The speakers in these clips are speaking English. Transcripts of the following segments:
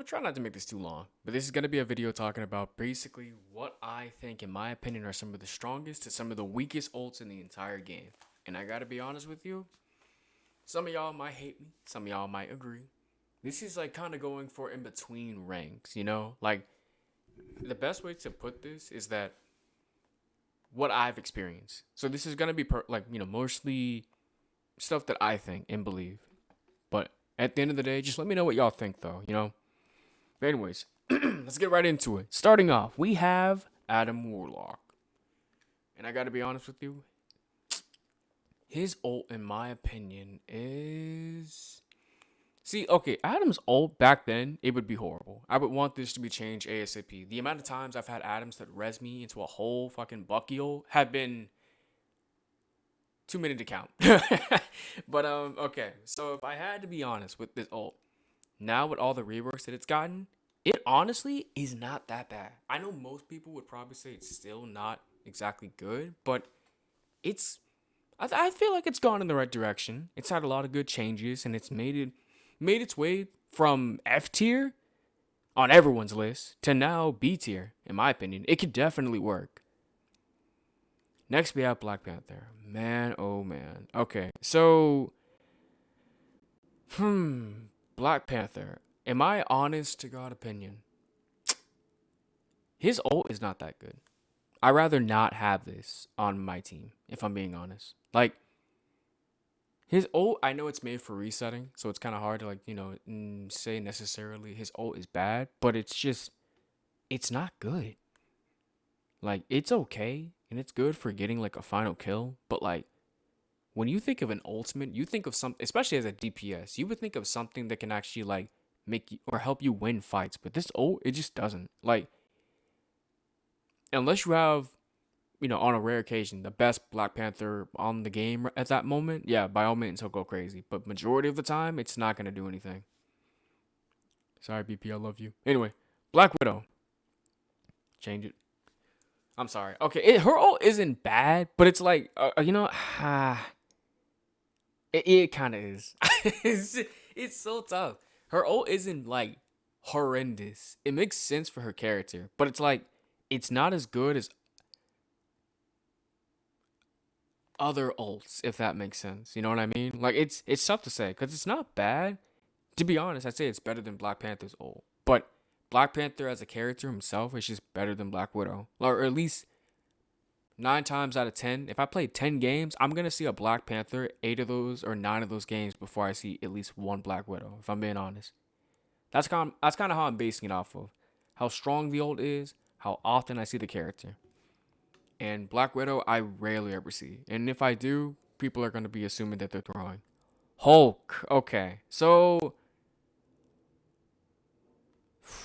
gonna try not to make this too long, but this is gonna be a video talking about basically what I think, in my opinion, are some of the strongest to some of the weakest ults in the entire game. And I gotta be honest with you, some of y'all might hate me, some of y'all might agree. This is like kind of going for in between ranks, you know? Like, the best way to put this is that what I've experienced. So this is gonna be mostly stuff that I think and believe. But at the end of the day, just let me know what y'all think, though, you know? But anyways, let's get right into it. Starting off, we have Adam Warlock. And I gotta be honest with you, his ult, in my opinion, is. See, okay, Adam's ult back then, it would be horrible. I would want this to be changed ASAP. The amount of times I've had Adams that res me into a whole fucking Bucky ult have been too many to count. But, okay. So if I had to be honest with this ult, now with all the reworks that it's gotten, it honestly is not that bad. I know most people would probably say it's still not exactly good, but it's I feel like it's gone in the right direction. It's had a lot of good changes, and it's made its way from F tier on everyone's list to now B tier. In my opinion, it could definitely work. Next, we have Black Panther. Man, oh man. Okay, so Black Panther. In my honest to God opinion, his ult is not that good. I rather not have this on my team, if I'm being honest. Like, his ult, I know it's made for resetting, so it's kind of hard to say necessarily his ult is bad, but it's not good. Like, it's okay and it's good for getting like a final kill, but like when you think of an ultimate, you think of something, especially as a DPS, you would think of something that can actually like make you or help you win fights, but this ult, it just doesn't. Like, unless you have, on a rare occasion, the best Black Panther on the game at that moment, yeah, by all means, he'll go crazy. But majority of the time, it's not going to do anything. Sorry, BP, I love you. Anyway, Black Widow. Change it. I'm sorry. Okay, her ult isn't bad, but it's like, it kind of is. it's so tough. Her ult isn't like horrendous. It makes sense for her character, but it's like, it's not as good as other ults, if that makes sense. You know what I mean? Like, it's tough to say because it's not bad. To be honest, I'd say it's better than Black Panther's ult. But Black Panther as a character himself is just better than Black Widow. Or at least 9 times out of 10, if I play 10 games, I'm gonna see a Black Panther 8 of those or 9 of those games before I see at least one Black Widow. If I'm being honest, that's kind of how I'm basing it off of how strong the ult is, how often I see the character. And Black Widow, I rarely ever see. And if I do, people are going to be assuming that they're throwing. Hulk. Okay. So,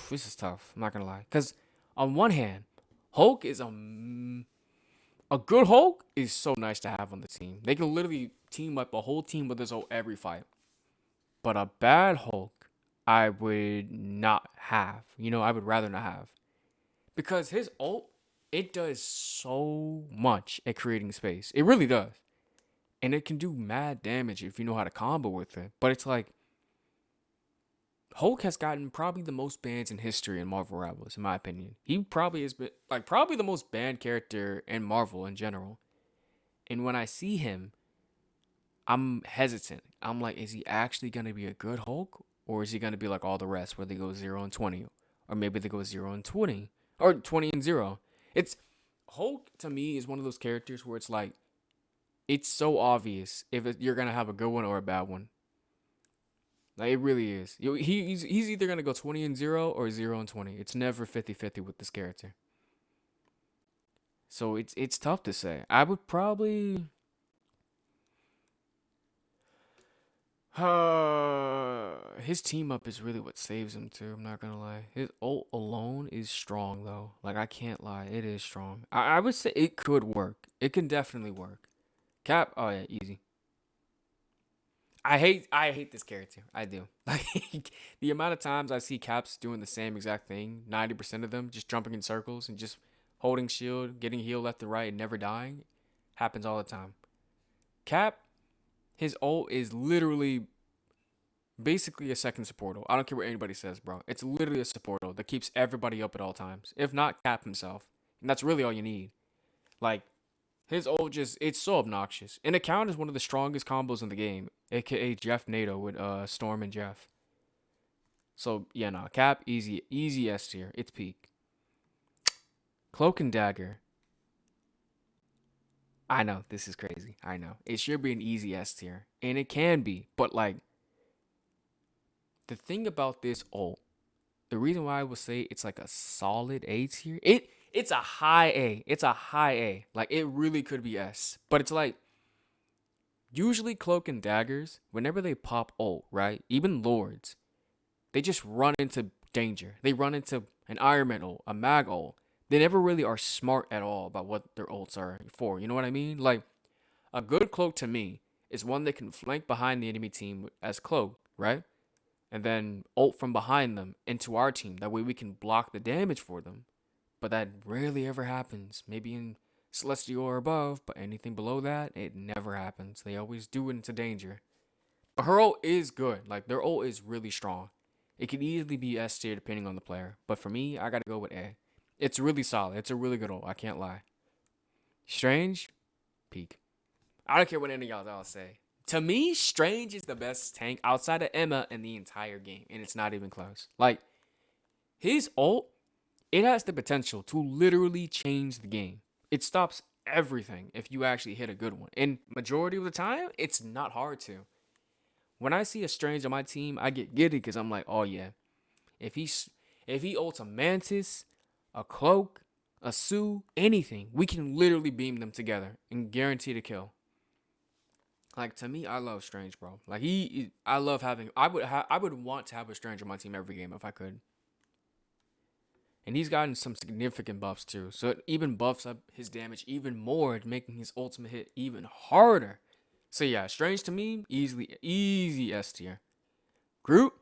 this is tough. I'm not going to lie. Because, on one hand, Hulk is a good Hulk is so nice to have on the team. They can literally team up a whole team with his ult every fight. But a bad Hulk, I would not have. I would rather not have. Because his ult, it does so much at creating space. It really does. And it can do mad damage if you know how to combo with it. But it's like, Hulk has gotten probably the most bans in history in Marvel Rivals, in my opinion. He probably has been like probably the most banned character in Marvel in general. And when I see him, I'm hesitant. I'm like, is he actually gonna be a good Hulk? Or is he gonna be like all the rest where they go 0 and 20? Or maybe they go 0 and 20. Or 20 and 0. It's Hulk to me is one of those characters where it's like it's so obvious if you're gonna have a good one or a bad one. Like, it really is. He's either gonna go 20 and 0 or 0 and 20. It's never 50-50 with this character. So it's tough to say. I would probably his team up is really what saves him too. I'm not gonna lie. His ult alone is strong though. Like, I can't lie, it is strong. I would say it could work. It can definitely work. Cap. Oh yeah, easy. I hate this character. I do. Like, the amount of times I see Caps doing the same exact thing, 90% of them just jumping in circles and just holding shield, getting healed left and right and never dying, happens all the time. Cap, his ult is literally Basically a second support ult. I don't care what anybody says, bro. It's literally a support ult that keeps everybody up at all times. If not, Cap himself. And that's really all you need. Like, his ult just, it's so obnoxious. And account is one of the strongest combos in the game, aka Jeff NATO with Storm and Jeff. So, yeah, nah. Cap, easy S tier. It's peak. Cloak and Dagger. I know, this is crazy. I know. It should be an easy S tier. And it can be. But, like, the thing about this ult, the reason why I would say it's like a solid A tier, it's a high A. It's a high A. Like, it really could be S. But it's like, usually Cloak and Daggers, whenever they pop ult, right? Even Lords, they just run into danger. They run into an Iron Man ult, a Mag ult. They never really are smart at all about what their ults are for. You know what I mean? Like, a good Cloak to me is one that can flank behind the enemy team as Cloak, right? And then ult from behind them into our team. That way we can block the damage for them. But that rarely ever happens. Maybe in Celestial or above, but anything below that, it never happens. They always do it into danger. But her ult is good. Like, their ult is really strong. It could easily be S tier depending on the player. But for me, I gotta go with A. It's really solid. It's a really good ult. I can't lie. Strange, peak. I don't care what any of y'all say. To me, Strange is the best tank outside of Emma in the entire game. And it's not even close. Like, his ult, it has the potential to literally change the game. It stops everything if you actually hit a good one. And majority of the time, it's not hard to. When I see a Strange on my team, I get giddy because I'm like, oh yeah. If he ults a Mantis, a Cloak, a Sue, anything, we can literally beam them together and guarantee to kill. Like, to me, I love Strange, bro. Like, I love having, I would want to have a Strange on my team every game if I could. And he's gotten some significant buffs too. So it even buffs up his damage even more, making his ultimate hit even harder. So yeah, Strange to me, easy S tier. Groot,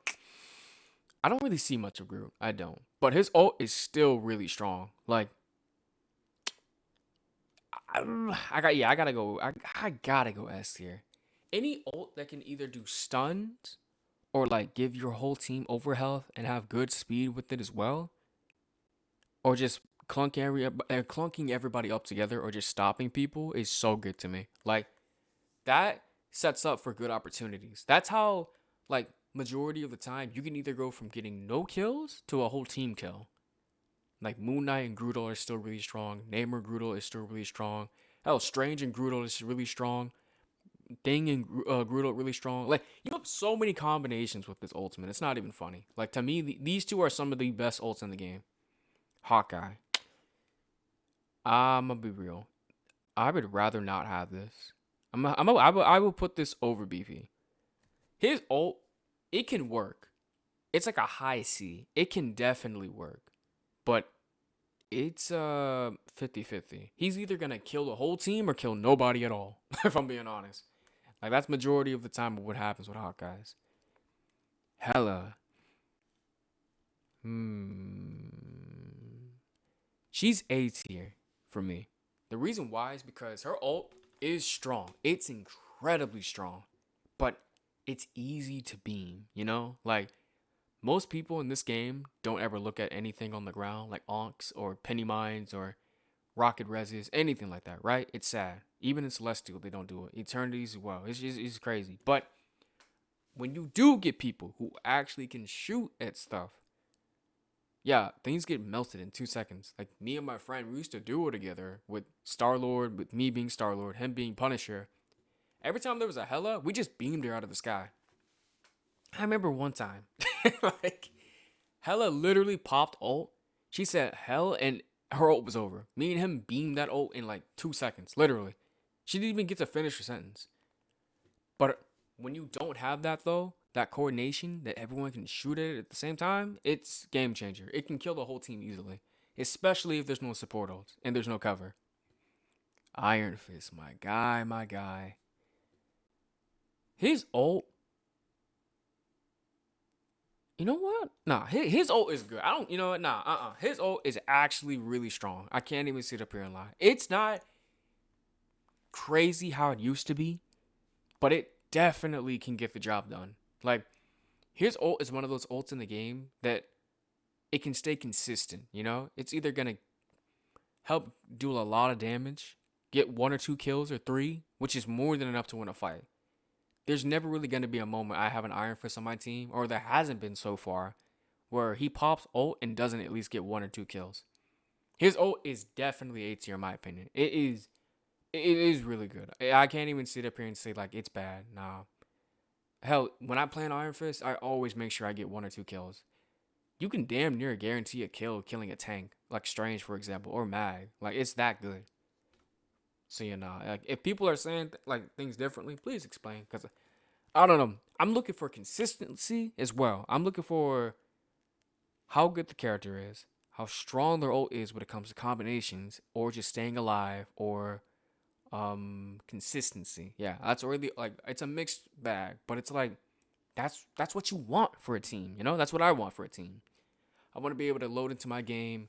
I don't really see much of Groot. I don't. But his ult is still really strong. Like, I gotta go S tier. Any ult that can either do stuns or like give your whole team overhealth and have good speed with it as well, or just clunking everybody up together, or just stopping people is so good to me. Like, that sets up for good opportunities. That's how, like, majority of the time you can either go from getting no kills to a whole team kill. Like, Moon Knight and Groodle are still really strong. Namor Groodle is still really strong. Hell, Strange and Groodle is really strong. Thing and Groodle really strong. Like, you have so many combinations with this ultimate. It's not even funny. Like, to me, these two are some of the best ults in the game. Hawkeye. I'm gonna be real. I would rather not have this. I will put this over BP. His ult, it can work. It's like a high C. It can definitely work. But it's 50-50. He's either gonna kill the whole team or kill nobody at all, if I'm being honest. Like, that's majority of the time of what happens with Hawkeyes. Hella. She's A tier for me. The reason why is because her ult is strong. It's incredibly strong. But it's easy to beam, you know? Like, most people in this game don't ever look at anything on the ground, like Onks or Penny Mines or Rocket Reses, anything like that, right? It's sad. Even in Celestial, they don't do it. Eternities as well. It's crazy. But when you do get people who actually can shoot at stuff, yeah, things get melted in 2 seconds. Like, me and my friend, we used to duo together with Star-Lord, with me being Star-Lord, him being Punisher. Every time there was a Hela, we just beamed her out of the sky. I remember one time, like, Hela literally popped ult. She said hell, and her ult was over. Me and him beamed that ult in like 2 seconds, literally. She didn't even get to finish her sentence. But when you don't have that, though, that coordination that everyone can shoot at the same time, it's game changer. It can kill the whole team easily, especially if there's no support ults and there's no cover. Iron Fist, my guy. His ult, you know what? Nah, his ult is good. I don't, you know what? Nah, His ult is actually really strong. I can't even sit up here and lie. It's not crazy how it used to be, but it definitely can get the job done. Like, His ult is one of those ults in the game that it can stay consistent, you know? It's either gonna help do a lot of damage, get 1 or 2 kills or 3, which is more than enough to win a fight. There's never really gonna be a moment I have an Iron Fist on my team, or there hasn't been so far, where he pops ult and doesn't at least get 1 or 2 kills. His ult is definitely A tier in my opinion. It is really good. I can't even sit up here and say like it's bad. Nah. Hell, when I play an Iron Fist, I always make sure I get 1 or 2 kills. You can damn near guarantee a kill killing a tank, like Strange for example, or Mag. Like it's that good. So you know, like if people are saying like things differently, please explain. Cause I don't know. I'm looking for consistency as well. I'm looking for how good the character is, how strong their ult is when it comes to combinations, or just staying alive, or consistency. Yeah, that's really like it's a mixed bag, but it's like that's what you want for a team. You know, that's what I want for a team. I want to be able to load into my game,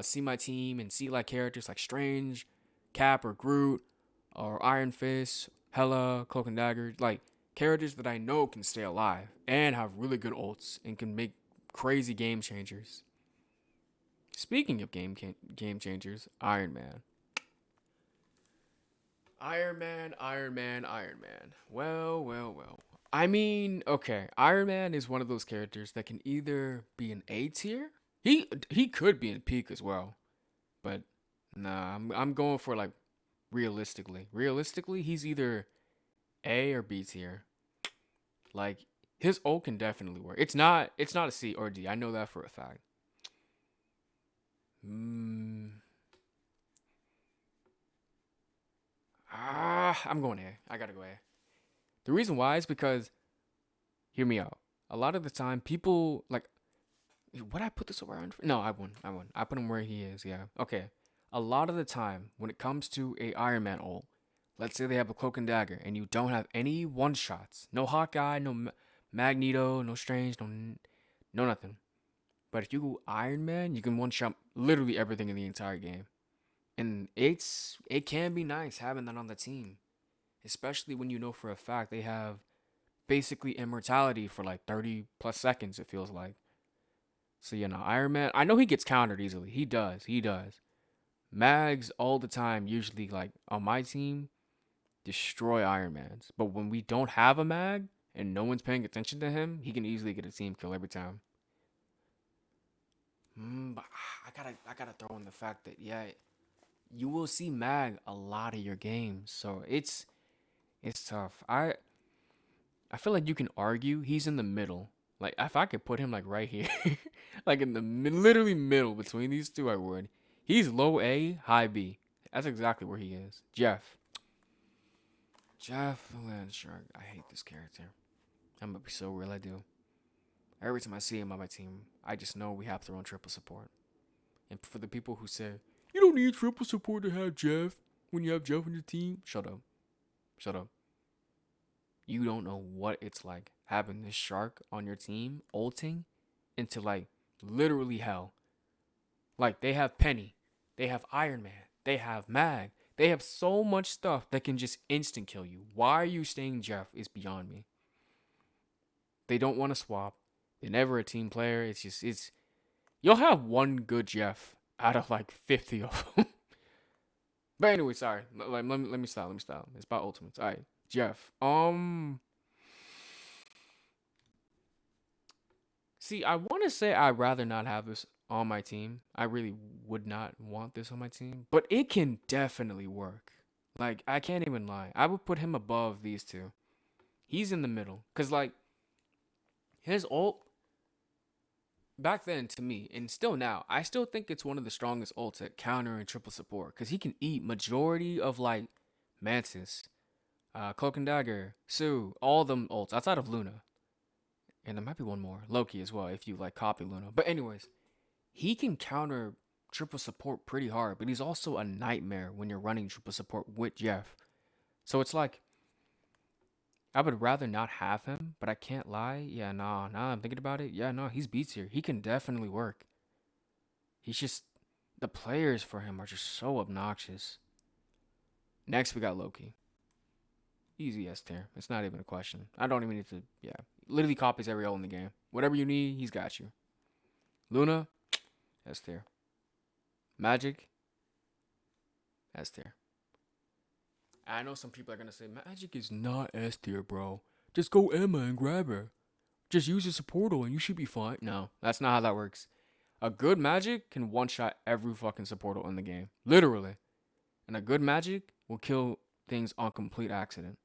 see my team, and see like characters like Strange, Cap, or Groot, or Iron Fist, Hela, Cloak and Dagger, like characters that I know can stay alive and have really good ults and can make crazy game changers. Speaking of game changers, Iron Man. Iron Man, Iron Man, Iron Man. Well, well, well. I mean, okay, Iron Man is one of those characters that can either be an A tier. He could be in peak as well, but nah, I'm going for like realistically. Realistically, he's either A or B tier. Like his ult can definitely work. It's not a C or D. I know that for a fact. Hmm. I'm going A. I gotta go A. The reason why is because hear me out. A lot of the time, people like, would I put this around? No, I wouldn't. I wouldn't. I put him where he is. Yeah. Okay. A lot of the time, when it comes to a Iron Man ult, let's say they have a cloak and dagger, and you don't have any one shots, no Hawkeye, no Magneto, no Strange, no nothing. But if you go Iron Man, you can one shot literally everything in the entire game, and it can be nice having that on the team, especially when you know for a fact they have basically immortality for like 30 plus seconds. It feels like. So you know, Iron Man. I know he gets countered easily. He does. He does. Mags all the time. Usually, like on my team, destroy Iron Mans. But when we don't have a mag and no one's paying attention to him, he can easily get a team kill every time. But I gotta throw in the fact that yeah, you will see mag a lot of your games. So it's tough. I feel like you can argue he's in the middle. Like if I could put him like right here, like in the literally middle between these two, I would. He's low A, high B. That's exactly where he is. Jeff the Land Shark. I hate this character. I'm gonna be so real. I do. Every time I see him on my team, I just know we have to run triple support. And for the people who say you don't need triple support to have Jeff when you have Jeff on your team, shut up. Shut up. You don't know what it's like having this shark on your team ulting into like literally hell. Like they have Penny, they have Iron Man, they have Mag, they have so much stuff that can just instant kill you. Why are you staying Jeff is beyond me. They don't want to swap. They're never a team player. It's you'll have one good Jeff out of like 50 of them. But anyway, sorry. Let me stop. Let me stop. It's about ultimates. All right, Jeff. See, I want to say I'd rather not have this on my team. I really would not want this on my team, but it can definitely work. Like, I can't even lie. I would put him above these two. He's in the middle. Because, like, his ult, back then to me, and still now, I still think it's one of the strongest ults at counter and triple support. Because he can eat majority of, like, Mantis, Cloak and Dagger, Sue, all them ults outside of Luna. And there might be one more, Loki as well, if you like copy Luna. But anyways, he can counter triple support pretty hard, but he's also a nightmare when you're running triple support with Jeff. So it's like I would rather not have him, but I can't lie. Yeah, nah, I'm thinking about it. Yeah, no, he's B tier. He can definitely work. He's just the players for him are just so obnoxious. Next we got Loki. Easy S tier. It's not even a question. I don't even need to. Yeah, literally copies every ult in the game. Whatever you need, he's got you. Luna, S tier. Magic, S tier. I know some people are gonna say Magic is not S tier, bro. Just go Emma and grab her. Just use a supportal and you should be fine. No, that's not how that works. A good Magic can one-shot every fucking supportal in the game. Literally. And a good Magic will kill things on complete accident.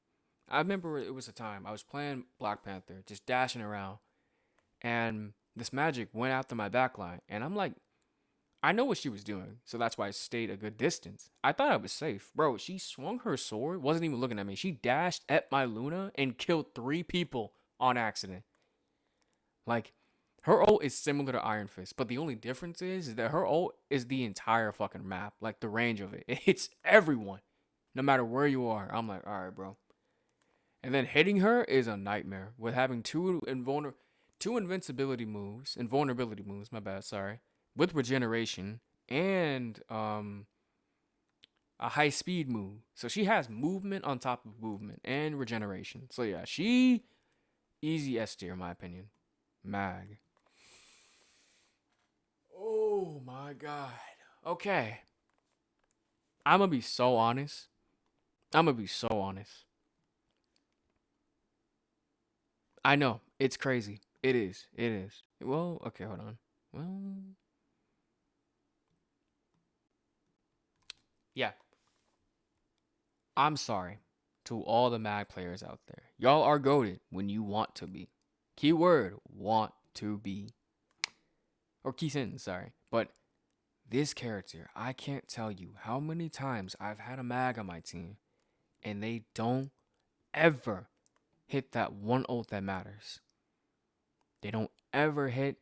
I remember it was a time I was playing Black Panther, just dashing around, and this Magic went after my backline, and I'm like, I know what she was doing, so that's why I stayed a good distance. I thought I was safe. Bro, she swung her sword, wasn't even looking at me. She dashed at my Luna and killed 3 people on accident. Like, her ult is similar to Iron Fist, but the only difference is that her ult is the entire fucking map, like the range of it. It hits everyone, no matter where you are. I'm like, all right, bro. And then hitting her is a nightmare with having two invincibility moves, invulnerability moves, my bad, sorry, with regeneration and a high speed move. So she has movement on top of movement and regeneration. So yeah, she easy S tier in my opinion. Mag. Oh my god. Okay. I'm gonna be so honest. I know it's crazy. It is. It is. Well, okay, hold on. Well, yeah. I'm sorry to all the Mag players out there. Y'all are goated when you want to be. Keyword want to be. Or key sentence, sorry. But this character, I can't tell you how many times I've had a Mag on my team and they don't ever hit that one ult that matters. They don't ever hit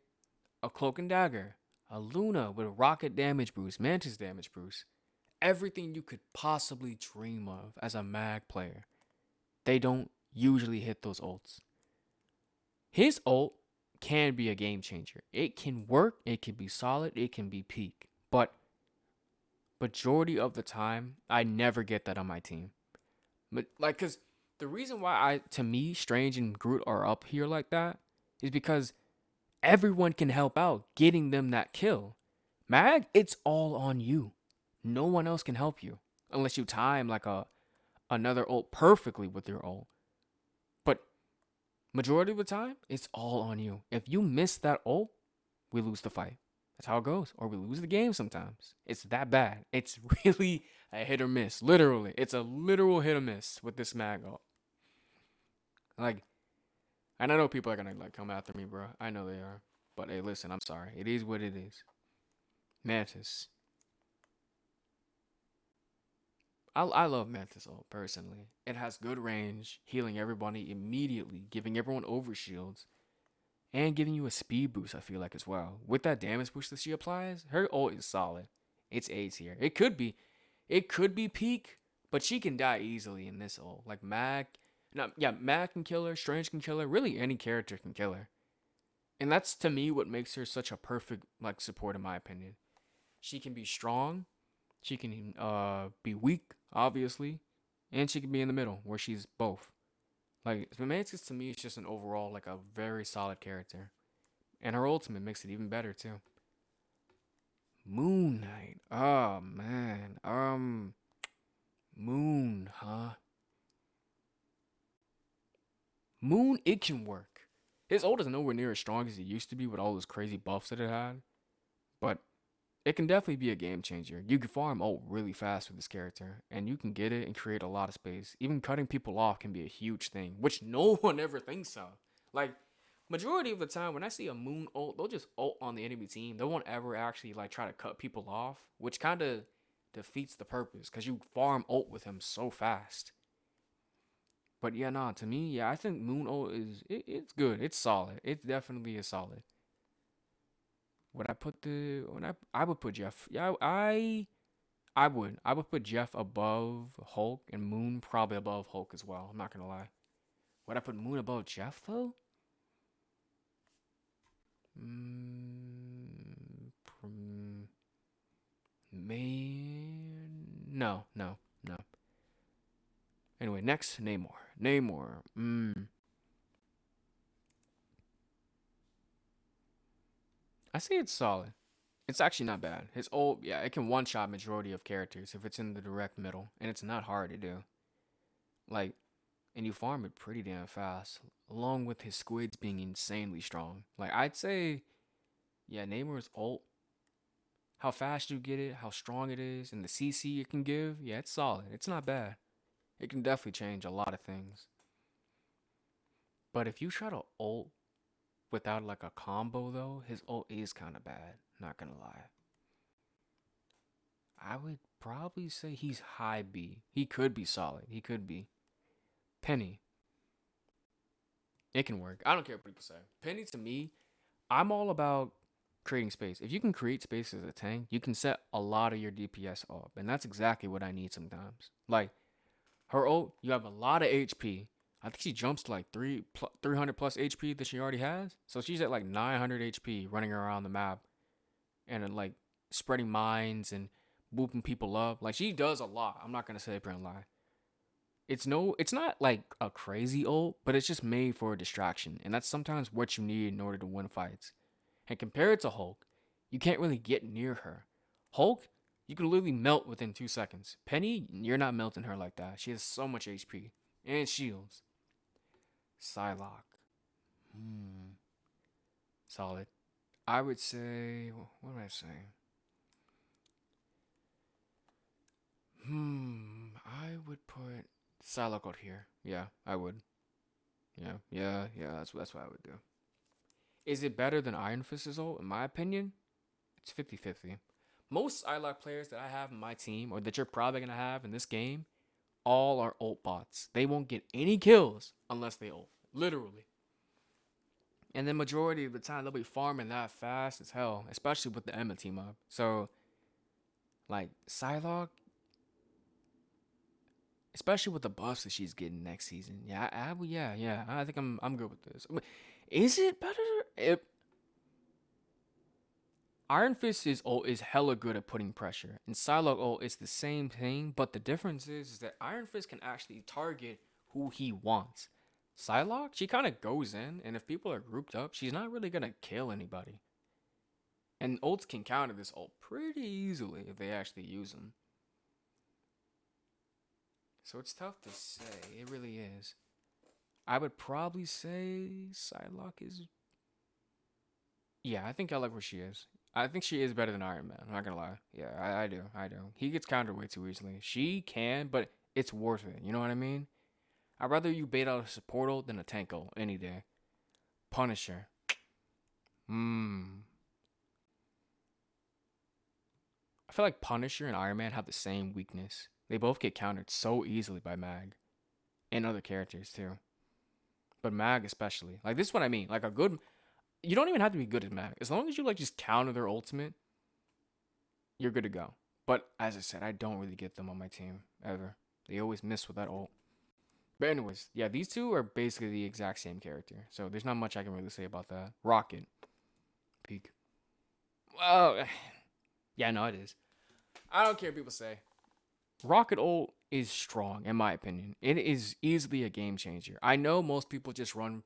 a Cloak and Dagger, a Luna with rocket damage boost, Mantis damage boost, everything you could possibly dream of as a Mag player. They don't usually hit those ults. His ult can be a game changer. It can work, it can be solid, it can be peak. But majority of the time, I never get that on my team. But like, cause the reason why to me, Strange and Groot are up here like that is because everyone can help out getting them that kill. Mag, it's all on you. No one else can help you unless you time like another ult perfectly with your ult. But majority of the time, it's all on you. If you miss that ult, we lose the fight. That's how it goes. Or we lose the game sometimes. It's that bad. It's really a hit or miss. Literally. It's a literal hit or miss with this Mag ult. Like, and I know people are gonna like come after me, bro. I know they are. But hey, listen, I'm sorry. It is what it is. Mantis. I love Mantis ult personally. It has good range, healing everybody immediately, giving everyone overshields, and giving you a speed boost, I feel like, as well. With that damage boost that she applies, her ult is solid. It's A tier. It could be peak, but she can die easily in this ult. Like Mag, no, yeah, Mag can kill her, Strange can kill her, really any character can kill her. And that's to me what makes her such a perfect like support in my opinion. She can be strong, she can be weak, obviously, and she can be in the middle where she's both. Like Mantis to me is just an overall like a very solid character. And her ultimate makes it even better too. Moon Knight. Oh man. Moon, huh? Moon, it can work. His ult is nowhere near as strong as it used to be with all those crazy buffs that it had. But it can definitely be a game changer. You can farm ult really fast with this character, and you can get it and create a lot of space. Even cutting people off can be a huge thing, which no one ever thinks of. Like, majority of the time when I see a Moon ult, they'll just ult on the enemy team. They won't ever actually like try to cut people off, which kind of defeats the purpose because you farm ult with him so fast. But yeah, nah, to me, yeah, I think Moon ult it's good. It's solid. It definitely is solid. Would I put the when I would put Jeff. Yeah, I would put Jeff above Hulk and Moon probably above Hulk as well. I'm not gonna lie. Would I put Moon above Jeff though? Mm, man, no, no, no. Anyway, next Namor. Namor. I say it's solid. It's actually not bad. His ult, yeah, it can one shot majority of characters if it's in the direct middle, and it's not hard to do. Like, and you farm it pretty damn fast, along with his squids being insanely strong. Like, I'd say, yeah, Neymar's ult, how fast you get it, how strong it is, and the CC it can give, yeah, it's solid. It's not bad. It can definitely change a lot of things. But if you try to ult without like a combo though, his ult is kind of bad. Not gonna lie. I would probably say he's high B. He could be solid. He could be. Penny. It can work. I don't care what people say. Penny to me, I'm all about creating space. If you can create space as a tank, you can set a lot of your DPS up. And that's exactly what I need sometimes. Like her ult, you have a lot of HP. I think she jumps to like 300 plus HP that she already has. So she's at like 900 HP running around the map and like spreading mines and booping people up. Like she does a lot. I'm not gonna say it and lie. It's not like a crazy ult, but it's just made for a distraction, and that's sometimes what you need in order to win fights. And compared to Hulk, you can't really get near her. Hulk, you can literally melt within 2 seconds. Penny, you're not melting her like that. She has so much HP and shields. Psylocke, solid. I would say, what am I saying? I would put Psylocke out here. Yeah, I would. Yeah. That's what I would do. Is it better than Iron Fist's ult? In my opinion, it's 50-50. Most Psylocke players that I have in my team, or that you're probably gonna have in this game, all are ult bots. They won't get any kills unless they ult. Literally. And the majority of the time they'll be farming that fast as hell, especially with the Emma team up. So, like, Psylocke, especially with the buffs that she's getting next season. Yeah. I think I'm good with this. Is it better? Iron Fist's ult is hella good at putting pressure, and Psylocke ult is the same thing, but the difference is that Iron Fist can actually target who he wants. Psylocke, she kind of goes in, and if people are grouped up, she's not really gonna kill anybody. And ults can counter this ult pretty easily if they actually use them. So it's tough to say. It really is. I would probably say Psylocke is. Yeah, I think I like where she is. I think she is better than Iron Man. I'm not gonna lie. Yeah, I do. He gets countered way too easily. She can, but it's worth it. You know what I mean? I'd rather you bait out a support ult than a tank ult any day. Punisher. I feel like Punisher and Iron Man have the same weakness. They both get countered so easily by Mag. And other characters too. But Mag especially. Like this is what I mean. Like a good you don't even have to be good at Mag. As long as you like just counter their ultimate, you're good to go. But as I said, I don't really get them on my team ever. They always miss with that ult. But anyways, yeah, these two are basically the exact same character. So there's not much I can really say about that. Rocket. Peak. Well, yeah, no, it is. I don't care what people say. Rocket ult is strong, in my opinion. It is easily a game changer. I know most people just run.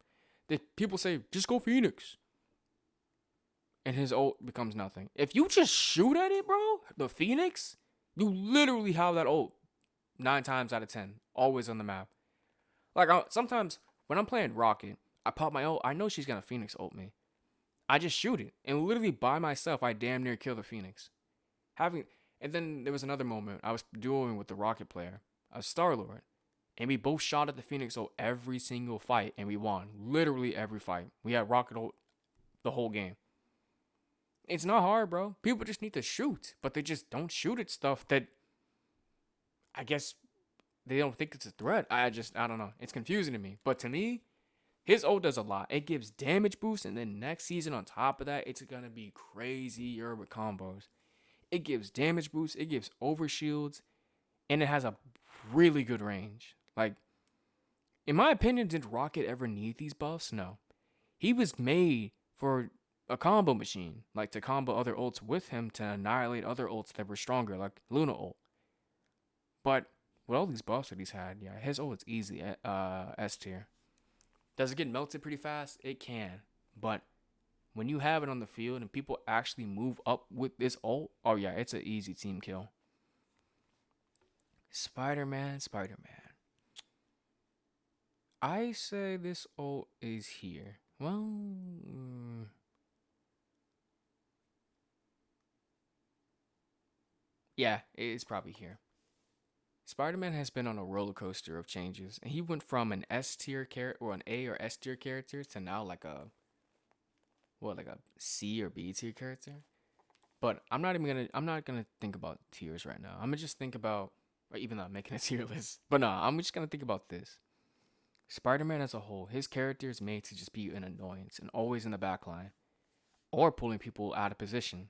People say, just go Phoenix. And his ult becomes nothing. If you just shoot at it, bro, the Phoenix, you literally have that ult 9 times out of 10, always on the map. Like, sometimes when I'm playing Rocket, I pop my ult. I know she's going to Phoenix ult me. I just shoot it. And literally by myself, I damn near kill the Phoenix. And then there was another moment. I was dueling with the Rocket player. I was Star-Lord. And we both shot at the Phoenix ult every single fight. And we won. Literally every fight. We had Rocket ult the whole game. It's not hard, bro. People just need to shoot. But they just don't shoot at stuff that I guess they don't think it's a threat. I don't know. It's confusing to me. But to me, his ult does a lot. It gives damage boost, and then next season on top of that, it's gonna be crazier with combos. It gives damage boost, it gives overshields, and it has a really good range. Like, in my opinion, did Rocket ever need these buffs? No. He was made for a combo machine, like to combo other ults with him to annihilate other ults that were stronger, like Luna ult. But with all these buffs that he's had, yeah, his ult is easy S tier. Does it get melted pretty fast? It can. But when you have it on the field and people actually move up with this ult, oh yeah, it's an easy team kill. Spider-Man, Spider-Man. I say this ult is here. Well, yeah, it's probably here. Spider-Man has been on a roller coaster of changes, and he went from an S tier character or an A or S tier character to now like a like a C or B tier character. But I'm not gonna think about tiers right now. I'm gonna just think about, or even though I'm making a tier list. But no, I'm just gonna think about this. Spider-Man as a whole, his character is made to just be an annoyance and always in the back line or pulling people out of position.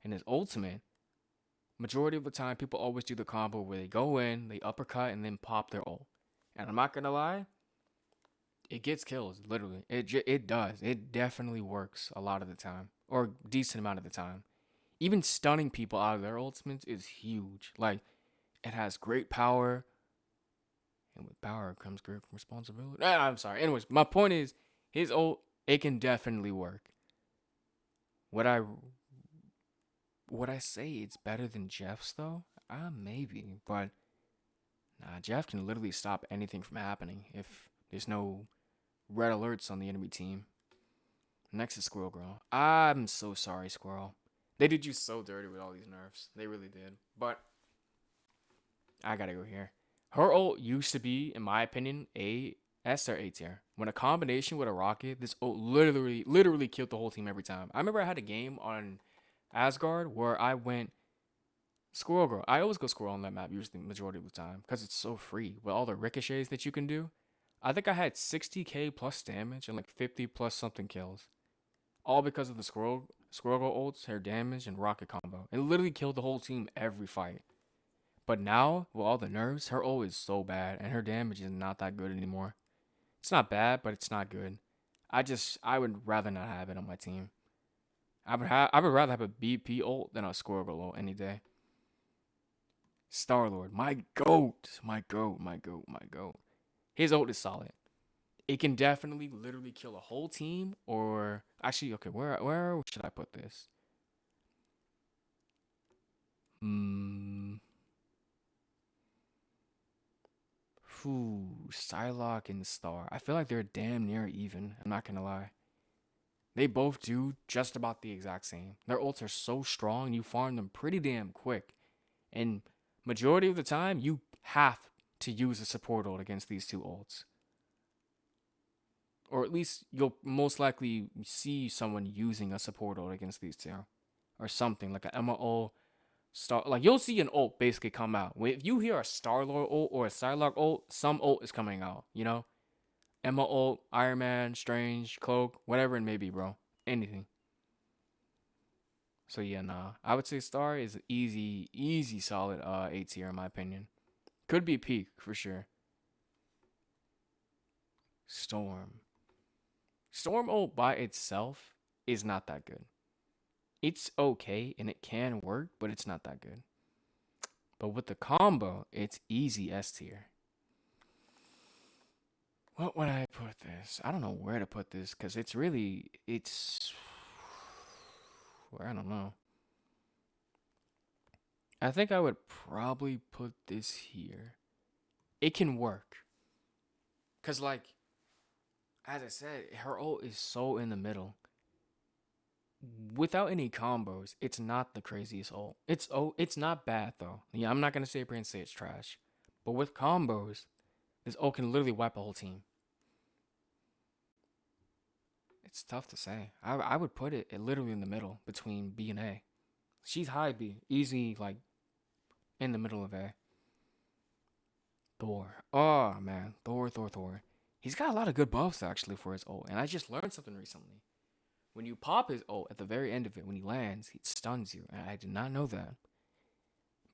And his ultimate, majority of the time, people always do the combo where they go in, they uppercut, and then pop their ult. And I'm not gonna lie, it gets kills. Literally, it does. It definitely works a lot of the time, or a decent amount of the time. Even stunning people out of their ultimates is huge. Like, it has great power, and with power comes great responsibility. I'm sorry. Anyways, my point is, his ult, it can definitely work. Would I say it's better than Jeff's though? Maybe, but nah, Jeff can literally stop anything from happening if there's no red alerts on the enemy team. Next is Squirrel Girl. I'm so sorry, Squirrel. They did you so dirty with all these nerfs. They really did. But I gotta go here. Her ult used to be, in my opinion, a S or A tier. When a combination with a rocket, this ult literally killed the whole team every time. I remember I had a game on Asgard where I went Squirrel Girl. I always go Squirrel on that map usually the majority of the time because it's so free with all the ricochets that you can do. I think I had 60k plus damage and like 50 plus something kills. All because of the Squirrel Girl ults, her damage, and rocket combo. It literally killed the whole team every fight. But now, with all the nerfs, her ult is so bad, and her damage is not that good anymore. It's not bad, but it's not good. I would rather not have it on my team. I would rather have a BP ult than a Squirrel Girl ult any day. Star-Lord, my goat. His ult is solid. It can definitely literally kill a whole team, or actually, okay, where should I put this? Psylocke and Star. I feel like they're damn near even. I'm not gonna lie. They both do just about the exact same. Their ults are so strong, you farm them pretty damn quick. And majority of the time, you have to use a support ult against these two ults. Or at least you'll most likely see someone using a support ult against these two. Or something, like an Emma ult, Star, like you'll see an ult basically come out. If you hear a Star-Lord ult or a Psylocke ult, some ult is coming out, you know? Emma ult, Iron Man, Strange, Cloak, whatever it may be, bro. Anything. So yeah, nah. I would say Star is easy solid A tier in my opinion. Could be peak for sure. Storm. Storm ult by itself is not that good. It's okay and it can work, but it's not that good. But with the combo, it's easy S tier. What would I put this? I don't know where to put this because it's I don't know. I think I would probably put this here. It can work. Because, like, as I said, her ult is so in the middle. Without any combos, it's not the craziest ult. It's not bad, though. Yeah, I'm not going to sit here and say it's trash. But with combos, this ult can literally wipe a whole team. It's tough to say. I would put it literally in the middle between B and A. She's high B. Easy, like, in the middle of A. Thor. Oh, man. Thor. He's got a lot of good buffs, actually, for his ult. And I just learned something recently. When you pop his ult at the very end of it, when he lands, he stuns you. And I did not know that.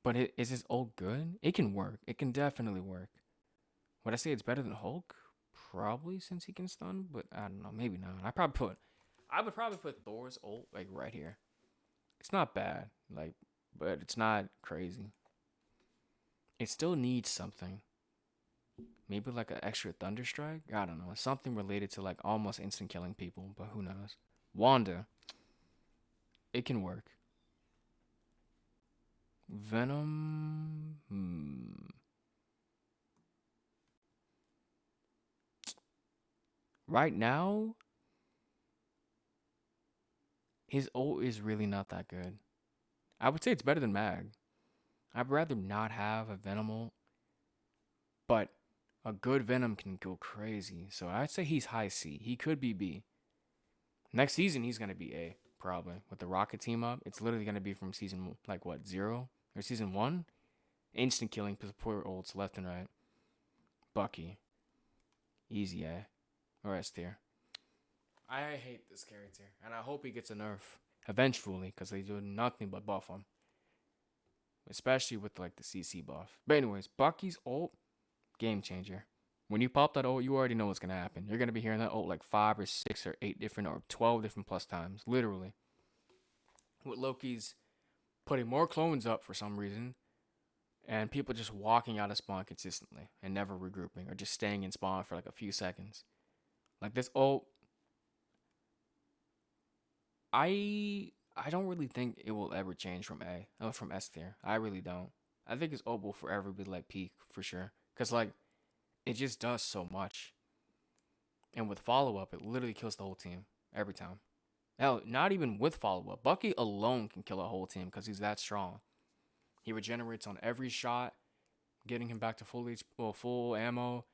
But is his ult good? It can work. It can definitely work. Would I say it's better than Hulk? Probably, since he can stun. But I don't know. Maybe not. I would probably put Thor's ult, like, right here. It's not bad. Like, but it's not crazy. It still needs something. Maybe like an extra Thunder Strike? I don't know. Something related to like almost instant killing people, but who knows? Wanda, it can work. Venom, right now, his ult is really not that good. I would say it's better than Mag. I'd rather not have a Venom ult, but a good Venom can go crazy. So I'd say he's high C. He could be B. Next season, he's going to be A, probably. With the Rocket team up, it's literally going to be from season, like, what, 0? Or season 1? Instant killing, support ults left and right. Bucky. Easy A. Or S tier. I hate this character, and I hope he gets a nerf. Eventually, because they do nothing but buff him. Especially with, like, the CC buff. But anyways, Bucky's ult, game changer. When you pop that ult, you already know what's going to happen. You're going to be hearing that ult like 5 or 6 or 8 different or 12 different plus times. Literally. With Loki's putting more clones up for some reason. And people just walking out of spawn consistently. And never regrouping. Or just staying in spawn for like a few seconds. Like this ult. I don't really think it will ever change from A. Or from S tier. I really don't. I think his ult will forever be like peak for sure. Because like. It just does so much. And with follow-up, it literally kills the whole team. Every time. Hell, not even with follow-up. Bucky alone can kill a whole team because he's that strong. He regenerates on every shot. Getting him back to full ammo.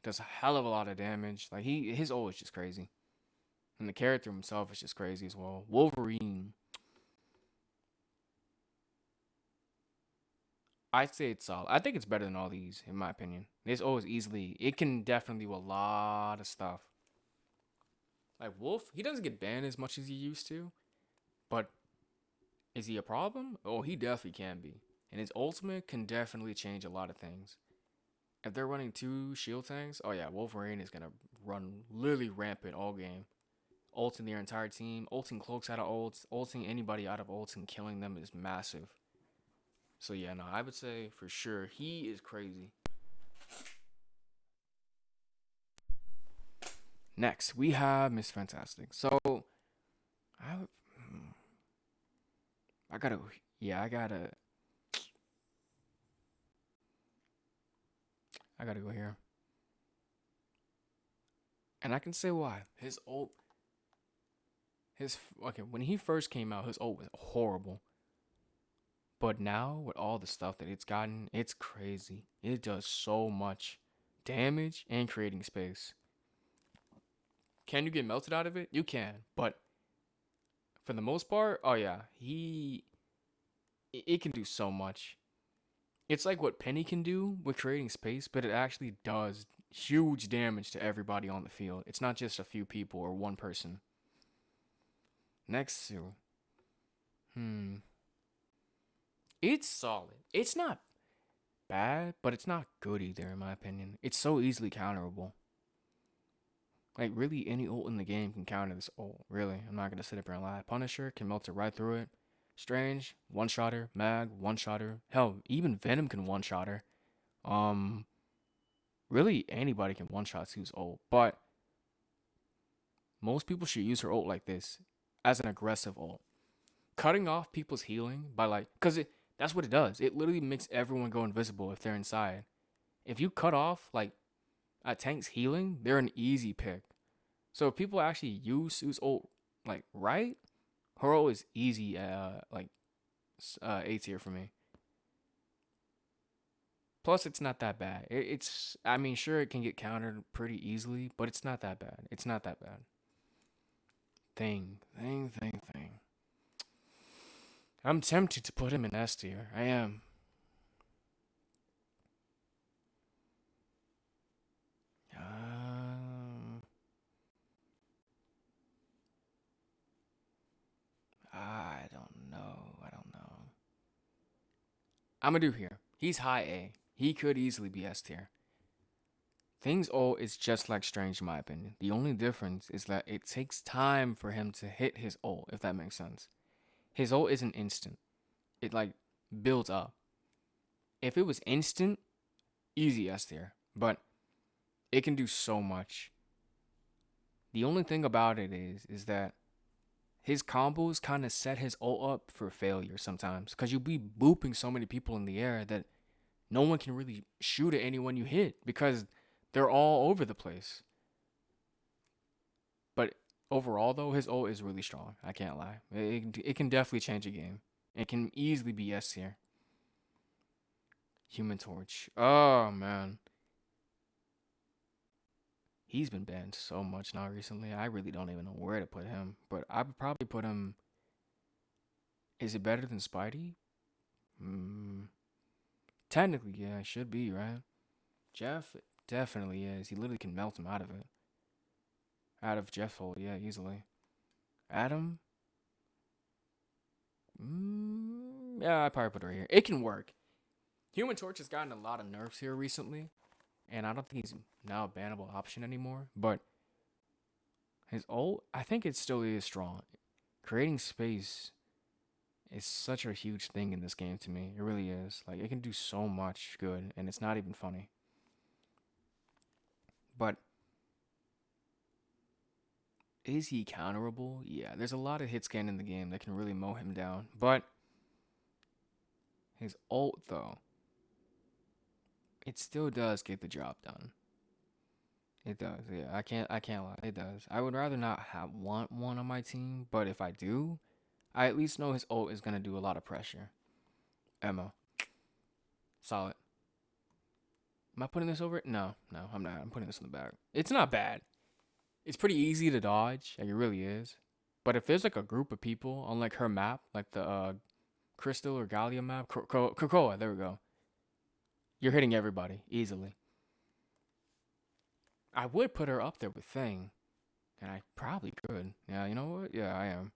Does a hell of a lot of damage. Like, his ult is just crazy. And the character himself is just crazy as well. Wolverine. I'd say it's solid. I think it's better than all these, in my opinion. This ult is easily... It can definitely do a lot of stuff. Like, Wolf, he doesn't get banned as much as he used to. But is he a problem? Oh, he definitely can be. And his ultimate can definitely change a lot of things. If they're running 2 shield tanks, oh yeah, Wolverine is going to run literally rampant all game. Ulting their entire team. Ulting cloaks out of ults. Ulting anybody out of ults and killing them is massive. So yeah, no, I would say for sure he is crazy. Next, we have Miss Fantastic. So, I gotta go here. And I can say why. When he first came out, his ult was horrible. But now, with all the stuff that it's gotten, it's crazy. It does so much damage and creating space. Can you get melted out of it? You can. But for the most part, oh yeah, it can do so much. It's like what Penny can do with creating space, but it actually does huge damage to everybody on the field. It's not just a few people or one person. Next to, it's solid. It's not bad, but it's not good either, in my opinion. It's so easily counterable. Like, really, any ult in the game can counter this ult. Really, I'm not going to sit up here and lie. Punisher can melt it right through it. Strange, one-shotter. Mag, one-shotter. Hell, even Venom can one-shotter. Really, anybody can one-shot Sue's ult. But most people should use her ult like this, as an aggressive ult. Cutting off people's healing by, like... Because that's what it does. It literally makes everyone go invisible if they're inside. If you cut off, like, a tank's healing, they're an easy pick. So if people actually use Sue's ult, like, right, her ult is easy, A tier for me. Plus, it's not that bad. I mean, sure, it can get countered pretty easily, but it's not that bad. It's not that bad. Thing. I'm tempted to put him in S tier. I am. I don't know. I'm gonna do here. He's high A. He could easily be S tier. Thing's ult is just like Strange in my opinion. The only difference is that it takes time for him to hit his ult, if that makes sense. His ult isn't instant. It like builds up. If it was instant, easy S tier. But it can do so much. The only thing about it is that his combos kind of set his ult up for failure sometimes. Because you'll be booping so many people in the air that no one can really shoot at anyone you hit because they're all over the place. But overall, though, his ult is really strong. I can't lie. It can definitely change a game. It can easily be S tier. Human Torch. Oh, man. He's been banned so much now recently. I really don't even know where to put him. But I would probably put him... Is it better than Spidey? Technically, yeah, it should be, right? Jeff definitely is. He literally can melt him out of it. Out of Jeff hole, yeah, easily. Adam? Yeah, I probably put it right here. It can work. Human Torch has gotten a lot of nerfs here recently. And I don't think he's now a bannable option anymore. But his ult, I think it still is strong. Creating space is such a huge thing in this game to me. It really is. Like, it can do so much good, and it's not even funny. But is he counterable? Yeah, there's a lot of hit scan in the game that can really mow him down. But his ult, though, it still does get the job done. It does, yeah. I can't lie. It does. I would rather not want one on my team, but if I do, I at least know his ult is gonna do a lot of pressure. Emma, solid. Am I putting this over it? No, I'm not. I'm putting this in the back. It's not bad. It's pretty easy to dodge. Like, it really is. But if there's like a group of people on like her map, like the Crystal or Gallia map, Krakoa, there we go. You're hitting everybody easily. I would put her up there with Thing, and I probably could. Yeah, you know what? Yeah, I am.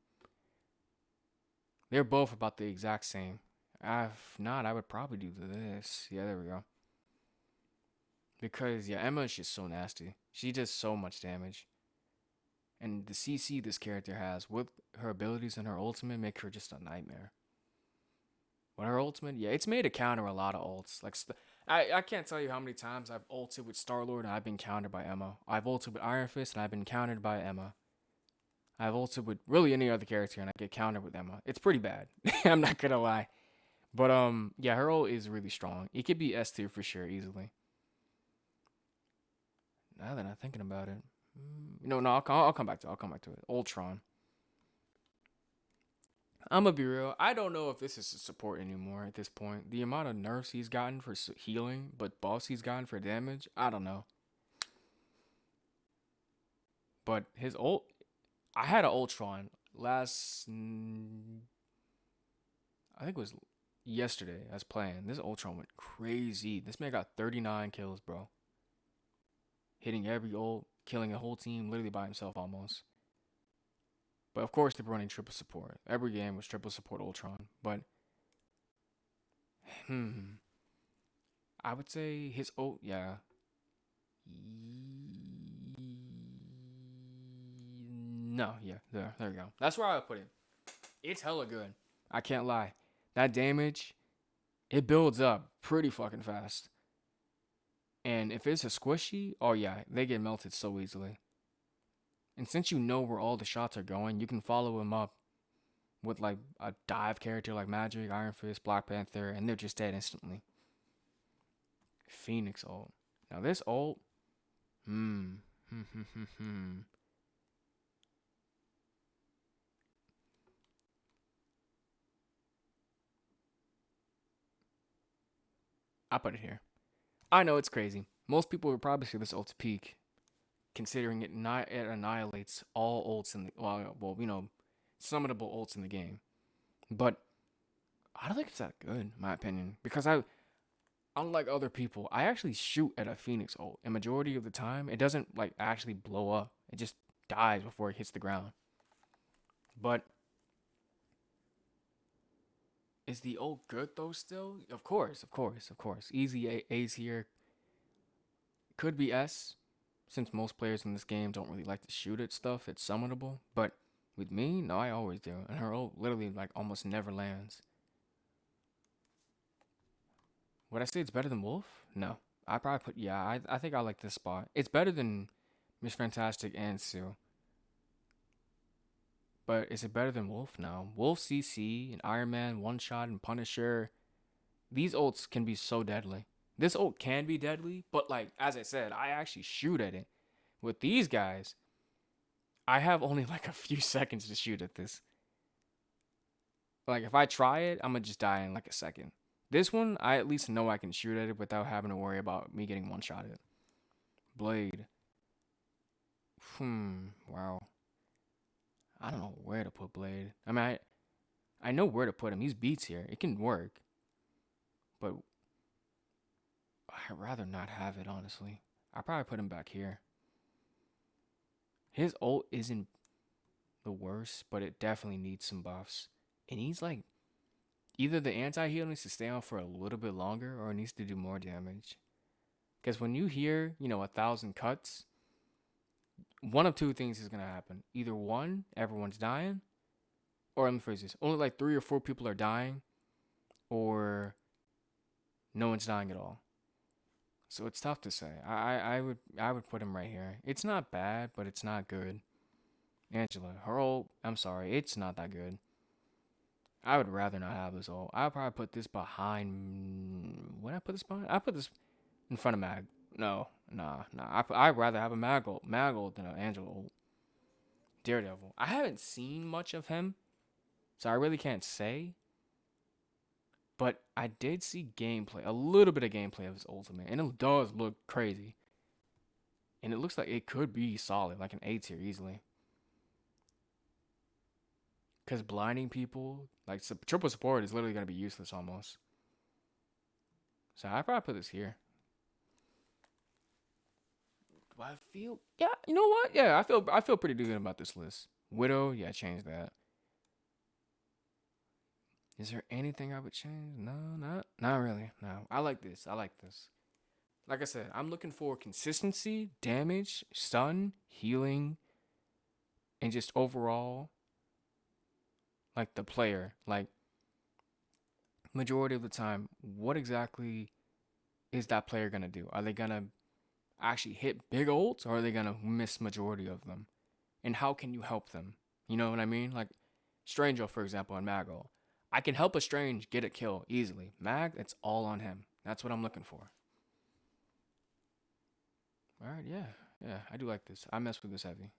They're both about the exact same. If not, I would probably do this. Yeah, there we go. Because, yeah, Emma is just so nasty. She does so much damage. And the CC this character has with her abilities and her ultimate make her just a nightmare. With her ultimate, yeah, it's made to counter a lot of ults. Like, I can't tell you how many times I've ulted with Star-Lord and I've been countered by Emma. I've ulted with Iron Fist and I've been countered by Emma. I've ulted with really any other character and I get countered with Emma. It's pretty bad. I'm not gonna lie. But yeah, her ult is really strong. It could be S tier for sure, easily. Now that I'm thinking about it, no, I'll come back to it. Ultron. I'm gonna be real. I don't know if this is a support anymore at this point. The amount of nerfs he's gotten for healing, but buffs he's gotten for damage, I don't know. But his ult, I had an Ultron last, I think it was yesterday. I was playing. This Ultron went crazy. This man got 39 kills, bro. Hitting every ult, killing a whole team literally by himself almost. But of course, they were running triple support. Every game was triple support Ultron. But, I would say his ult, yeah. No, yeah, there we go. That's where I would put it. It's hella good. I can't lie. That damage, it builds up pretty fucking fast. And if it's a squishy, oh yeah, they get melted so easily. And since you know where all the shots are going, you can follow him up with like a dive character like Magic, Iron Fist, Black Panther, and they're just dead instantly. Phoenix ult. Now this ult, I'll put it here. I know it's crazy. Most people would probably say this ult's peak, considering it annihilates all ults in the summonable ults in the game. But I don't think it's that good, in my opinion, because unlike other people, I actually shoot at a Phoenix ult, and majority of the time, it doesn't like actually blow up. It just dies before it hits the ground. But is the ult good though? Still, of course. Easy A's here. Could be S, since most players in this game don't really like to shoot at stuff. It's summonable, but with me, no, I always do. And her ult literally like almost never lands. Would I say it's better than Wolf? No. I probably put, yeah, I think I like this spot. It's better than Miss Fantastic and Sue. But is it better than Wolf now? Wolf CC and Iron Man, One Shot, and Punisher. These ults can be so deadly. This ult can be deadly, but like as I said, I actually shoot at it. With these guys, I have only like a few seconds to shoot at this. Like if I try it, I'm gonna just die in like a second. This one, I at least know I can shoot at it without having to worry about me getting one shot at. Blade. Wow. I don't know where to put Blade. I mean, I know where to put him. He's beats here. It can work. But I'd rather not have it, honestly. I'd probably put him back here. His ult isn't the worst, but it definitely needs some buffs. It needs like either the anti-heal needs to stay on for a little bit longer or it needs to do more damage. Because when you hear, 1,000 cuts, one of two things is going to happen. Either one, everyone's dying, or let me phrase this, only like 3 or 4 people are dying, or no one's dying at all. So it's tough to say. I would put him right here. It's not bad, but it's not good. Angela, her ult, I'm sorry, it's not that good. I would rather not have this ult. I'll probably put this behind. Would I put this behind? I put this in front of Mag. No, nah. I'd rather have a Mag ult than an Angela ult. Daredevil. I haven't seen much of him, so I really can't say. But I did see gameplay, a little bit of gameplay of his ultimate, and it does look crazy. And it looks like it could be solid, like an A tier easily. Because blinding people, like triple support, is literally going to be useless almost. So I probably put this here. Do I feel? Yeah, you know what? Yeah, I feel pretty good about this list. Widow, yeah, change that. Is there anything I would change? No, not really. No, I like this. Like I said, I'm looking for consistency, damage, stun, healing, and just overall, like the player. Like, majority of the time, what exactly is that player gonna do? Are they gonna actually hit big ults, or are they gonna miss majority of them? And how can you help them? You know what I mean? Like Strangel, for example, in Mago. I can help a Strange get a kill easily. Mag, it's all on him. That's what I'm looking for. All right, yeah, I do like this. I mess with this heavy.